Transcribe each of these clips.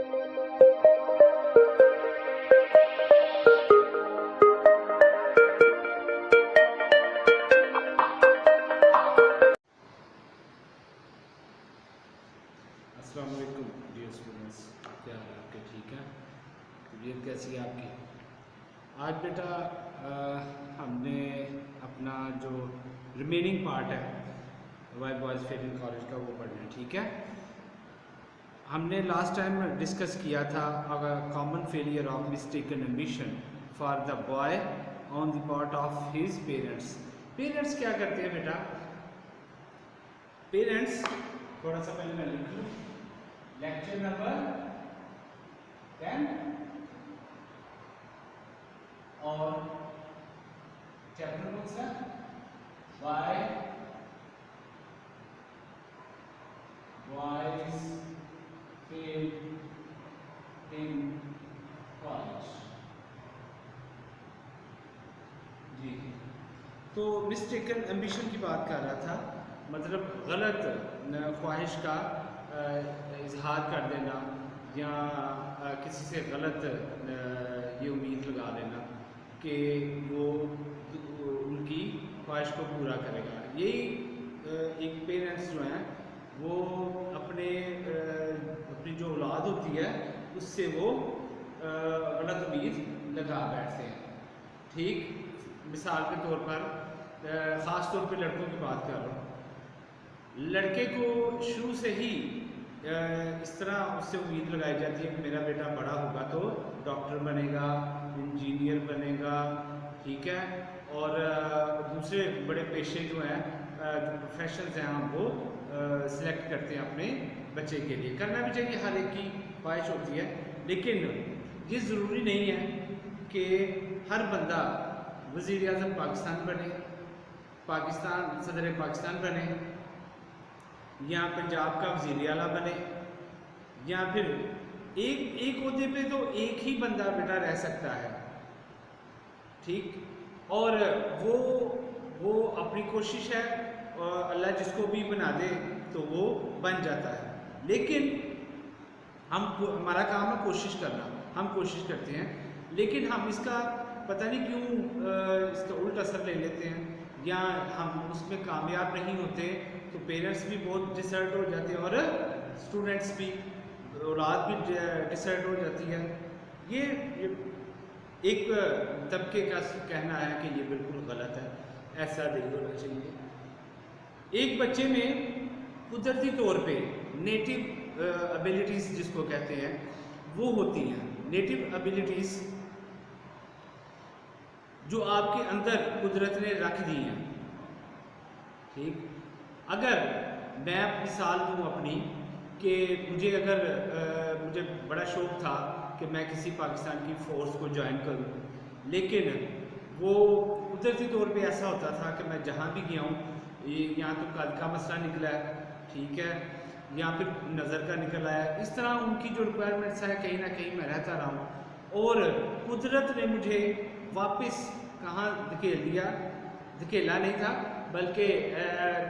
अस्सलाम वालेकुम dear students, क्या हाल है आपके? ठीक है, तबीयत कैसी है आपकी? आज बेटा हमने अपना जो रिमेनिंग पार्ट है वाई बॉयज़ फेलिंग कॉलेज का वो पढ़ना है। ठीक है, हमने लास्ट टाइम डिस्कस किया था common failure of mistaken ambition for the boy on the part of his parents. Parents क्या करते हैं बेटा? पेरेंट्स, थोड़ा सा पहले मैं लिख लूँ, लेक्चर नंबर 10 और चैप्टर कौन सा? Why boys fail in college. जी, तो मिस्टेकन एम्बिशन की बात कर रहा था, मतलब गलत ख्वाहिश का इजहार कर देना या किसी से गलत ये उम्मीद लगा लेना कि वो उनकी ख्वाहिश को पूरा करेगा। यही एक पेरेंट्स जो हैं वो अपनी जो औलाद होती है उससे वो गलत उम्मीद लगा बैठते हैं। ठीक, मिसाल के तौर पर ख़ास तौर पे लड़कों की बात कर रहा हूँ। लड़के को शुरू से ही इस तरह उससे उम्मीद लगाई जाती है कि मेरा बेटा बड़ा होगा तो डॉक्टर बनेगा, इंजीनियर बनेगा, ठीक है, और दूसरे बड़े पेशे जो हैं, जो प्रोफेशंस हैं, हम वो सिलेक्ट करते हैं अपने बच्चे के लिए। करना भी चाहिए, हर एक की ख्वाहिश होती है, लेकिन ये ज़रूरी नहीं है कि हर बंदा वज़ीर आज़म पाकिस्तान बने, सदर पाकिस्तान बने, या पंजाब का वज़ीर आला बने, या फिर एक ओहदे पे तो एक ही बंदा बेटा रह सकता है। ठीक, और वो अपनी कोशिश है, अल्लाह जिसको भी बना दे तो वो बन जाता है। लेकिन हमारा काम है कोशिश करना, हम कोशिश करते हैं, लेकिन हम इसका पता नहीं क्यों इसका उल्टा असर ले लेते हैं, या हम उसमें कामयाब नहीं होते तो पेरेंट्स भी बहुत डिसर्ट हो जाते हैं और स्टूडेंट्स भी, औलाद भी डिसर्ट हो जाती है। ये एक तबके का कहना है कि ये बिल्कुल गलत है, ऐसा नहीं होना चाहिए। एक बच्चे में कुदरती तौर पे नेटिव एबिलिटीज़ जिसको कहते हैं वो होती हैं। नेटिव एबिलिटीज़ जो आपके अंदर कुदरत ने रख दी हैं। ठीक, अगर मैं मिसाल दूँ अपनी कि मुझे बड़ा शौक़ था कि मैं किसी पाकिस्तान की फ़ोर्स को ज्वाइन करूँ, लेकिन वो कुदरती तौर पे ऐसा होता था कि मैं जहाँ भी गया हूँ, यहाँ तो कद का मसला निकला है, ठीक है, या फिर नज़र का निकल आया, इस तरह उनकी जो रिक्वायरमेंट्स है कहीं ना कहीं मैं रहता रहा हूँ, और कुदरत ने मुझे वापस कहाँ धकेला नहीं था, बल्कि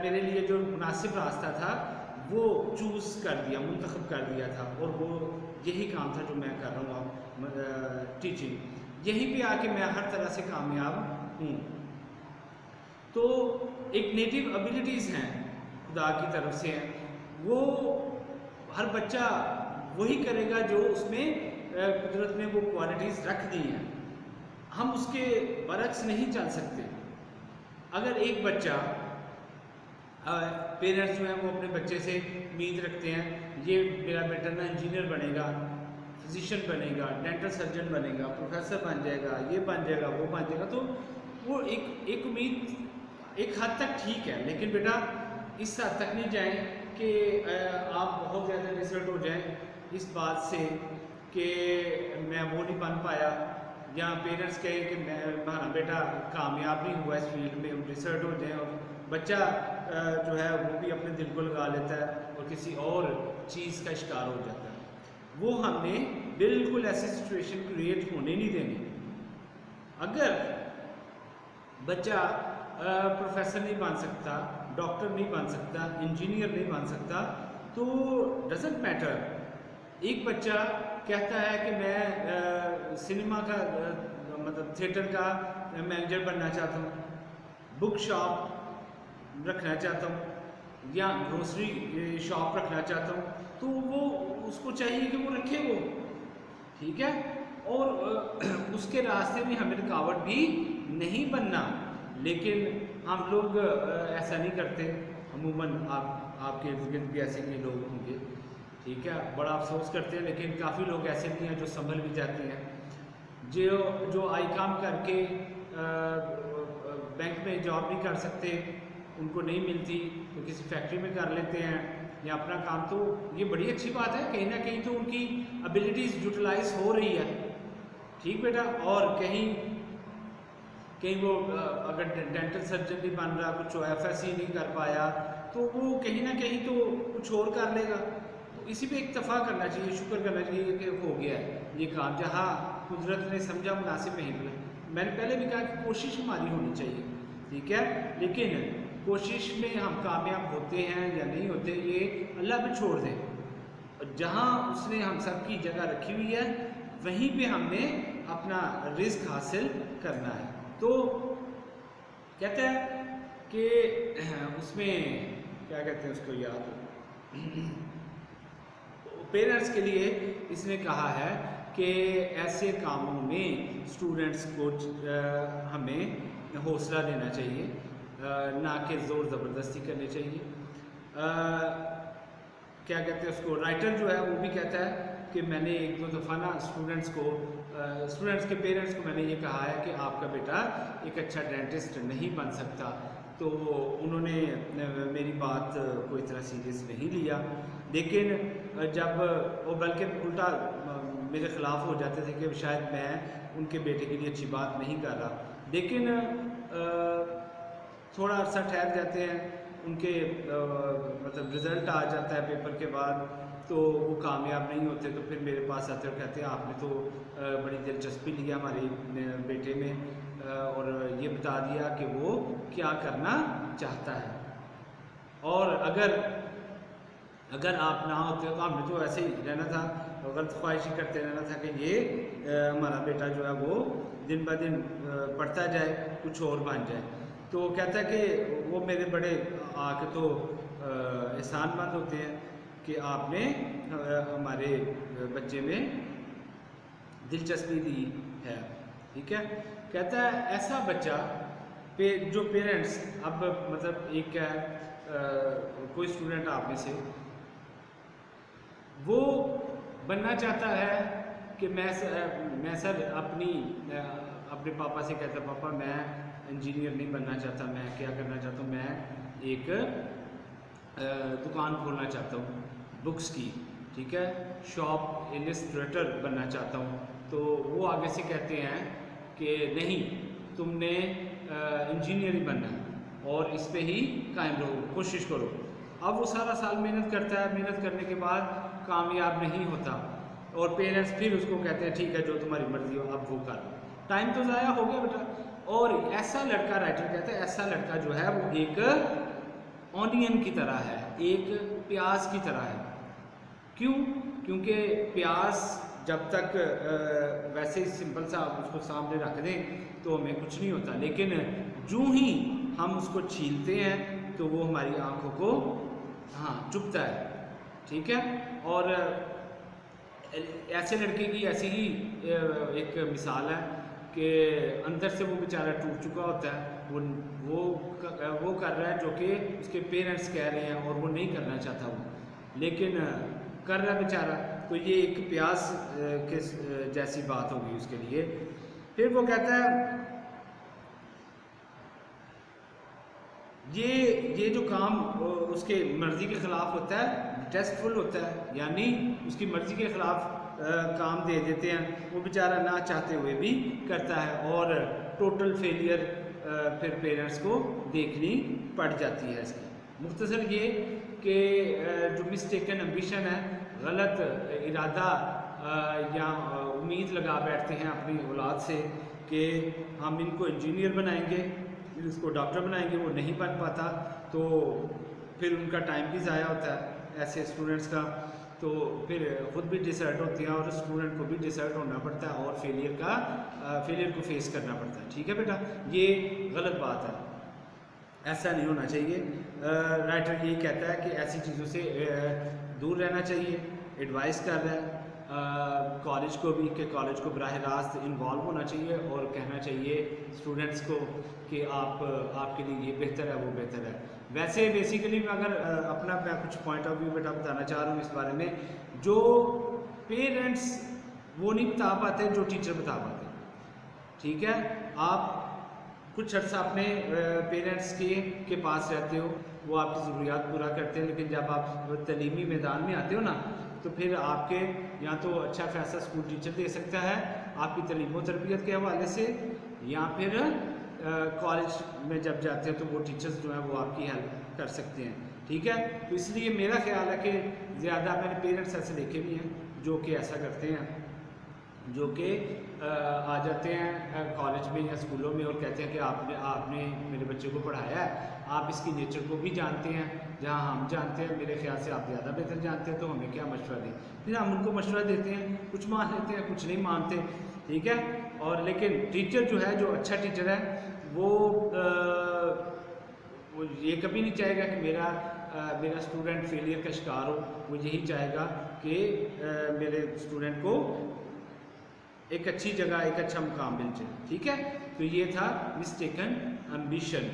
मेरे लिए जो मुनासिब रास्ता था वो चूज़ कर दिया, मुंतखब कर दिया था, और वो यही काम था जो मैं कर रहा हूँ, टीचिंग। यहीं पे आके मैं हर तरह से कामयाब हूँ। तो एक नेटिव एबिलिटीज़ हैं खुदा की तरफ से हैं, वो हर बच्चा वही करेगा जो उसमें कुदरत ने वो क्वालिटीज़ रख दी हैं। हम उसके बरक्स नहीं चल सकते। अगर एक बच्चा, पेरेंट्स जो हैं वो अपने बच्चे से उम्मीद रखते हैं ये मेरा बेटा ना इंजीनियर बनेगा, फिजिशियन बनेगा, डेंटल सर्जन बनेगा, प्रोफेसर बन जाएगा, ये बन जाएगा, वो बन जाएगा, तो वो एक उम्मीद एक हद तक ठीक है, लेकिन बेटा इस हद तक नहीं जाएं कि आप बहुत ज़्यादा डिसर्ट हो जाएं इस बात से कि मैं वो नहीं बन पाया, या पेरेंट्स कहें कि हमारा बेटा कामयाब नहीं हुआ इस फील्ड में, डिसर्ट हो जाए, और बच्चा जो है वो भी अपने दिल को लगा लेता है और किसी और चीज़ का शिकार हो जाता है। वो हमने बिल्कुल ऐसी सिचुएशन क्रिएट होने नहीं देनी। अगर बच्चा प्रोफेसर नहीं बन सकता, डॉक्टर नहीं बन सकता, इंजीनियर नहीं बन सकता, तो डजेंट मैटर एक बच्चा कहता है कि मैं सिनेमा का मतलब थिएटर का मैनेजर बनना चाहता हूँ, बुक शॉप रखना चाहता हूँ या ग्रोसरी शॉप रखना चाहता हूँ, तो वो उसको चाहिए कि वो रखे वो, ठीक है। और उसके रास्ते में हमें रुकावट भी नहीं बनना, लेकिन हम लोग ऐसा नहीं करते। अमूमन आपके इर्द गिर्द भी ऐसे भी लोग होंगे, ठीक है, बड़ा अफसोस करते हैं, लेकिन काफ़ी लोग ऐसे भी हैं जो संभल भी जाते हैं, जो आई काम करके बैंक में जॉब नहीं कर सकते, उनको नहीं मिलती तो किसी फैक्ट्री में कर लेते हैं या अपना काम। तो ये बड़ी अच्छी बात है, कहीं ना कहीं तो उनकी एबिलिटीज़ यूटिलाइज हो रही है, ठीक बेटा। और कहीं वो अगर डेंटल सर्जन नहीं बन रहा, कुछ OFSC नहीं कर पाया, तो वो कहीं ना कहीं तो कुछ और कर लेगा। तो इसी पे इक्तफा करना चाहिए, शुक्र करना चाहिए कि हो गया है ये काम, जहाँ कुदरत ने समझा मुनासिब नहीं मिला। मैंने पहले भी कहा कि कोशिश हमारी होनी चाहिए, ठीक है, लेकिन कोशिश में हम कामयाब होते हैं या नहीं होते ये अल्लाह पे छोड़ दें। जहाँ उसने हम सब की जगह रखी हुई है वहीं पे हमने अपना रिस्क हासिल करना है। तो कहते हैं कि उसमें क्या कहते हैं उसको याद, पेरेंट्स के लिए इसने कहा है कि ऐसे कामों में स्टूडेंट्स को हमें हौसला देना चाहिए, ना कि ज़ोर ज़बरदस्ती करनी चाहिए। क्या कहते हैं उसको, राइटर जो है वो भी कहता है कि मैंने एक दो दफ़ा ना स्टूडेंट्स के पेरेंट्स को मैंने ये कहा है कि आपका बेटा एक अच्छा डेंटिस्ट नहीं बन सकता, तो उन्होंने मेरी बात को इतना सीरियस नहीं लिया, लेकिन जब वो बल्कि उल्टा मेरे ख़िलाफ़ हो जाते थे कि शायद मैं उनके बेटे के लिए अच्छी बात नहीं कर रहा, लेकिन थोड़ा अर्सा ठहर जाते हैं, उनके मतलब रिज़ल्ट आ जाता है पेपर के बाद, तो वो कामयाब नहीं होते, तो फिर मेरे पास आते और कहते हैं आपने तो बड़ी दिलचस्पी लिया हमारे बेटे में और ये बता दिया कि वो क्या करना चाहता है, और अगर आप ना होते तो हमने तो ऐसे ही रहना था, गलत ख्वाहिशी करते रहना था कि ये हमारा बेटा जो है वो दिन ब दिन पढ़ता जाए, कुछ और बन जाए। तो कहता है कि वो मेरे बड़े आके तो एहसानमंद होते हैं कि आपने हमारे बच्चे में दिलचस्पी दी है, ठीक है। कहता है ऐसा बच्चा जो पेरेंट्स, अब मतलब एक क्या है, कोई स्टूडेंट आप में से वो बनना चाहता है कि मैं सर अपने पापा से कहता, पापा मैं इंजीनियर नहीं बनना चाहता, मैं क्या करना चाहता हूँ, मैं एक दुकान खोलना चाहता हूँ बुक्स की, ठीक है, शॉप इलस्ट्रेटर बनना चाहता हूँ। तो वो आगे से कहते हैं कि नहीं, तुमने इंजीनियर ही बनना है और इस पे ही कायम रहो, कोशिश करो। अब वो सारा साल मेहनत करता है, मेहनत करने के बाद कामयाब नहीं होता और पेरेंट्स फिर उसको कहते हैं ठीक है जो तुम्हारी मर्जी हो अब वो कर, टाइम तो ज़ाया हो गया बेटा। और ऐसा लड़का, राइटर कहता है ऐसा लड़का जो है वो एक ऑनियन की तरह है, एक प्याज की तरह है। क्यों? क्योंकि प्याज जब तक वैसे ही सिंपल सा उसको सामने रख दें तो हमें कुछ नहीं होता, लेकिन जूँ ही हम उसको छीलते हैं तो वो हमारी आँखों को चुभता है, ठीक है। और ऐसे लड़के की ऐसी ही एक मिसाल है कि अंदर से वो बेचारा टूट चुका होता है, वो कर रहा है जो कि उसके पेरेंट्स कह रहे हैं और वो नहीं करना चाहता वो, लेकिन कर रहा है बेचारा। तो ये एक प्यास के जैसी बात होगी उसके लिए। फिर वो कहता है ये जो काम उसके मर्ज़ी के ख़िलाफ़ होता है डिटेस्टफुल होता है, यानी उसकी मर्ज़ी के ख़िलाफ़ काम दे देते हैं, वो बेचारा ना चाहते हुए भी करता है और टोटल फेलियर फिर पेरेंट्स को देखनी पड़ जाती है इसकी। मुख्तसर ये कि जो मिस्टेकन एम्बिशन है, गलत इरादा या उम्मीद लगा बैठते हैं अपनी औलाद से कि हम इनको इंजीनियर बनाएंगे, इसको डॉक्टर बनाएंगे, वो नहीं बन पाता तो फिर उनका टाइम भी ज़ाया होता है ऐसे स्टूडेंट्स का। तो फिर ख़ुद भी डिसर्ट होती हैं और स्टूडेंट को भी डिसर्ट होना पड़ता है और फेलियर को फेस करना पड़ता है। ठीक है बेटा, ये गलत बात है, ऐसा नहीं होना चाहिए। राइटर यही कहता है कि ऐसी चीज़ों से दूर रहना चाहिए। एडवाइस कर रहा है कॉलेज को भी कि कॉलेज को बराह रास्त इन्वॉल्व होना चाहिए और कहना चाहिए स्टूडेंट्स को कि आपके लिए ये बेहतर है, वो बेहतर है। वैसे बेसिकली मैं अगर मैं कुछ पॉइंट ऑफ व्यू बेटा बताना चाह रहा हूँ इस बारे में, जो पेरेंट्स वो नहीं बता पाते जो टीचर बता पाते। ठीक है, आप कुछ अर्सा अपने पेरेंट्स के पास रहते हो, वो आपकी ज़रूरियात पूरा करते हैं, लेकिन जब आप तलीमी मैदान में आते हो ना, तो फिर आपके या तो अच्छा फैसला स्कूल टीचर दे सकता है आपकी तलीम व तरबियत के हवाले से, या फिर कॉलेज में जब जाते हैं तो वो टीचर्स जो हैं वो आपकी हेल्प कर सकते हैं। ठीक है, तो इसलिए मेरा ख्याल है कि ज़्यादा मैंने पेरेंट्स ऐसे देखे भी हैं जो कि ऐसा करते हैं, जो कि आ जाते हैं कॉलेज में या स्कूलों में और कहते हैं कि आपने मेरे बच्चे को पढ़ाया है, आप इसकी नेचर को भी जानते हैं, जहां हम जानते हैं, मेरे ख्याल से आप ज़्यादा बेहतर जानते हैं, तो हमें क्या मशवरा दें। फिर हम उनको मशवरा देते हैं, कुछ मान लेते हैं, कुछ नहीं मानते। ठीक है, और लेकिन टीचर जो है, जो अच्छा टीचर है, वो ये कभी नहीं चाहेगा कि मेरा स्टूडेंट फेलियर का शिकार हो। वो यही चाहेगा कि मेरे स्टूडेंट को एक अच्छी जगह, एक अच्छा मुकाम मिल जाए। ठीक है, तो ये था मिस्टेकन एम्बिशन।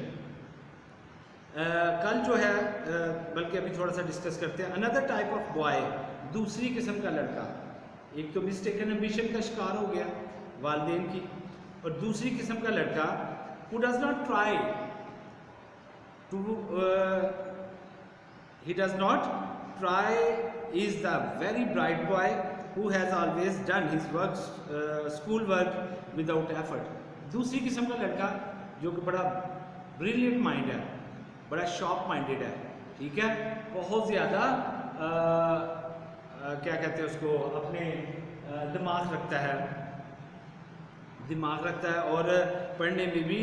कल जो है बल्कि अभी थोड़ा सा डिस्कस करते हैं अनदर टाइप ऑफ बॉय, दूसरी किस्म का लड़का। एक तो मिस्टेकन एम्बिशन का शिकार हो गया वालिदैन की, और दूसरी किस्म का लड़का who does not try to he does not try is the very bright boy who has always done his work school work without effort। दूसरी किस्म का लड़का जो कि बड़ा ब्रिलियंट माइंड है, बड़ा शॉर्प माइंडेड है। ठीक है, बहुत ज़्यादा क्या कहते हैं उसको, अपने दिमाग रखता है और पढ़ने में भी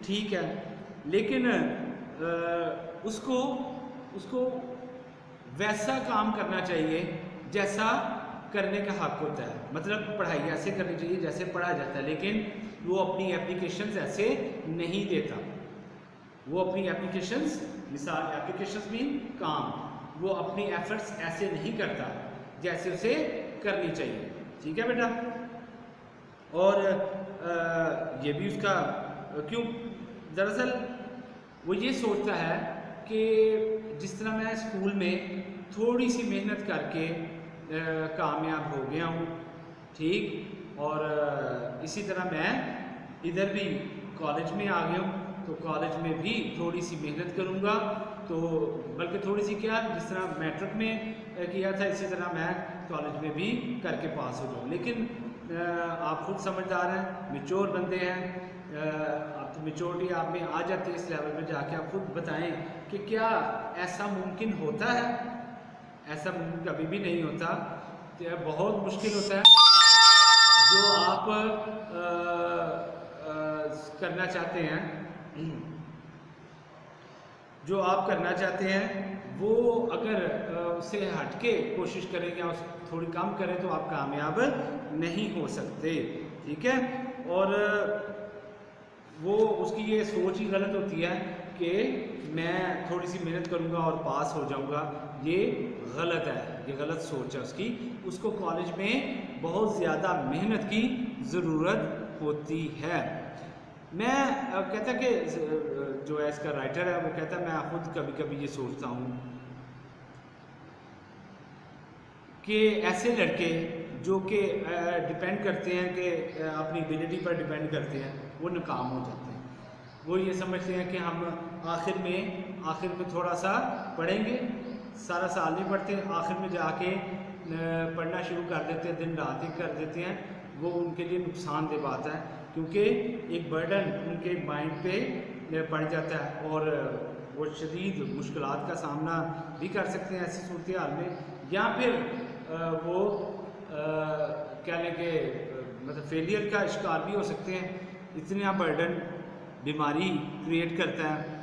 ठीक है, लेकिन उसको वैसा काम करना चाहिए जैसा करने का हक होता है। मतलब पढ़ाई ऐसे करनी चाहिए जैसे पढ़ा जाता है, लेकिन वो अपनी एप्लीकेशंस ऐसे नहीं देता। वो अपनी एप्लीकेशंस, मिसाल एप्लीकेशंस मीन काम, वो अपनी एफर्ट्स ऐसे नहीं करता जैसे उसे करनी चाहिए। ठीक है बेटा, और ये भी उसका क्यों, दरअसल वो ये सोचता है कि जिस तरह मैं स्कूल में थोड़ी सी मेहनत करके कामयाब हो गया हूँ, ठीक, और इसी तरह मैं इधर भी कॉलेज में आ गया हूँ, तो कॉलेज में भी थोड़ी सी मेहनत करूँगा, तो बल्कि थोड़ी सी क्या, जिस तरह मैट्रिक में किया था इसी तरह मैं कॉलेज में भी करके पास हो जाऊँ। लेकिन आप खुद समझदार हैं, मैच्योर बंदे हैं, आप तो मैच्योरिटी आप में आ जाती है इस लेवल पे जाके, आप खुद बताएं कि क्या ऐसा मुमकिन होता है। ऐसा मुमकिन कभी भी नहीं होता, तो बहुत मुश्किल होता है। जो आप करना चाहते हैं, जो आप करना चाहते हैं वो अगर उससे हटके कोशिश करें या उस थोड़ी कम करें तो आप कामयाब नहीं हो सकते। ठीक है, और वो उसकी ये सोच ही गलत होती है कि मैं थोड़ी सी मेहनत करूँगा और पास हो जाऊँगा। ये गलत है, ये गलत सोच है उसकी। उसको कॉलेज में बहुत ज़्यादा मेहनत की ज़रूरत होती है। मैं कहता कि जो है इसका राइटर है वो कहता है मैं खुद कभी कभी ये सोचता हूँ कि ऐसे लड़के जो कि डिपेंड करते हैं कि अपनी एबिलिटी पर डिपेंड करते हैं, वो नाकाम हो जाते हैं। वो ये समझते हैं कि हम आखिर में थोड़ा सा पढ़ेंगे, सारा साल नहीं पढ़ते, आखिर में जाके पढ़ना शुरू कर देते हैं, दिन रात ही कर देते हैं। वो उनके लिए नुकसानदेह बात है, क्योंकि एक बर्डन उनके माइंड पे पड़ जाता है और वो शदीद मुश्किलात का सामना भी कर सकते हैं ऐसी सूरत हाल में, या फिर वो क्या लें कि मतलब फेलियर का शिकार भी हो सकते हैं। इतना बर्डन बीमारी क्रिएट करता है।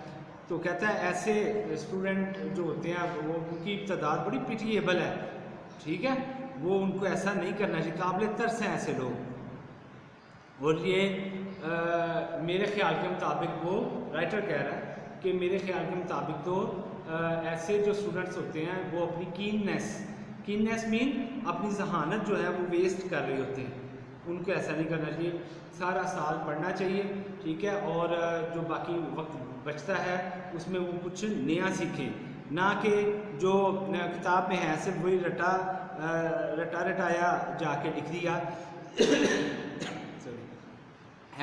तो कहता है ऐसे स्टूडेंट जो होते हैं वो उनकी तादाद बड़ी पिटिएबल है। ठीक है, वो उनको ऐसा नहीं करना चाहिए। काबिल तरस हैं ऐसे लोग। और ये मेरे ख्याल के मुताबिक, वो राइटर कह रहा है कि मेरे ख्याल के मुताबिक तो ऐसे जो स्टूडेंट्स होते हैं वो अपनी कीननेस मीन अपनी जहानत जो है वो वेस्ट कर रहे होते हैं। उनको ऐसा नहीं करना चाहिए, सारा साल पढ़ना चाहिए, ठीक है। और जो बाकी वक्त बचता है उसमें वो कुछ नया सीखें, ना कि जो किताब में है सिर्फ वही रटाया जाके लिख दिया।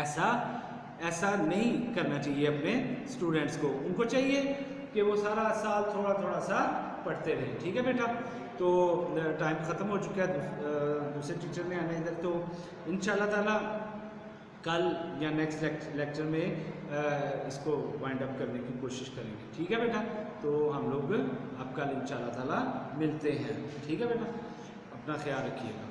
ऐसा नहीं करना चाहिए अपने स्टूडेंट्स को। उनको चाहिए कि वो सारा साल थोड़ा थोड़ा सा पढ़ते रहें, ठीक है बेटा। तो टाइम ख़त्म हो चुका है, दूसरे टीचर ने आना इधर। तो इंशाल्लाह ताला कल या नेक्स्ट लेक्चर में इसको वाइंड अप करने की कोशिश करेंगे, ठीक है बेटा। तो हम लोग अब कल इंशाल्लाह ताला मिलते हैं, ठीक है बेटा। अपना ख्याल रखिएगा।